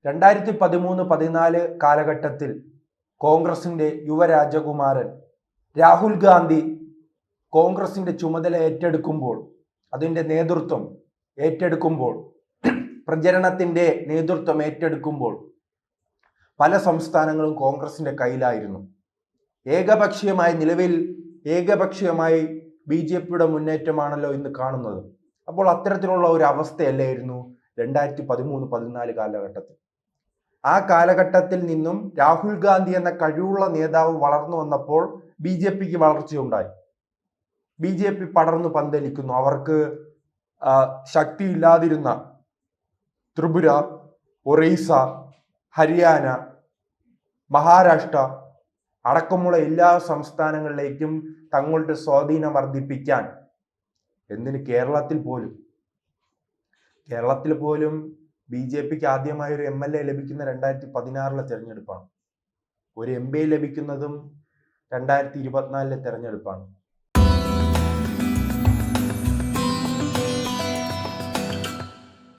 2013-14 കാലഘട്ടത്തിൽ കോൺഗ്രസിന്റെ യുവരാജകുമാരൻ രാഹുൽ ഗാന്ധി കോൺഗ്രസിന്റെ ചുമതല ഏറ്റെടുക്കുമ്പോൾ, അതിന്റെ നേതൃത്വം ഏറ്റെടുക്കുമ്പോൾ, പ്രചരണത്തിന്റെ നേതൃത്വം ഏറ്റെടുക്കുമ്പോൾ പല സംസ്ഥാനങ്ങളും കോൺഗ്രസിന്റെ കയ്യിലായിരുന്നു. നിലവിൽ ഏകപക്ഷീയമായി BJPയുടെ മുന്നേറ്റമാണല്ലോ ഇന്ന് കാണുന്നത്. അപ്പോൾ അത്തരത്തിലുള്ള ഒരു അവസ്ഥയല്ലായിരുന്നു 2013-14 കാലഘട്ടത്തിൽ. ആ കാലഘട്ടത്തിൽ നിന്നും രാഹുൽ ഗാന്ധി എന്ന കഴിവുള്ള നേതാവ് വളർന്നു വന്നപ്പോൾ BJPക്ക് വളർച്ചയുണ്ടായി. BJP പടർന്നു പന്തലിക്കുന്നു. അവർക്ക് ശക്തിയില്ലാതിരുന്ന ത്രിപുര, ഒറീസ, ഹരിയാന, മഹാരാഷ്ട്ര അടക്കമുള്ള എല്ലാ സംസ്ഥാനങ്ങളിലേക്കും തങ്ങളുടെ സ്വാധീനം വർദ്ധിപ്പിക്കാൻ, എന്തിന് കേരളത്തിൽ പോലും BJPക്ക് ആദ്യമായി ഒരു MLA ലഭിക്കുന്ന 2016 തെരഞ്ഞെടുപ്പാണ്. ഒരു MP ലഭിക്കുന്നതും 2024 തെരഞ്ഞെടുപ്പാണ്.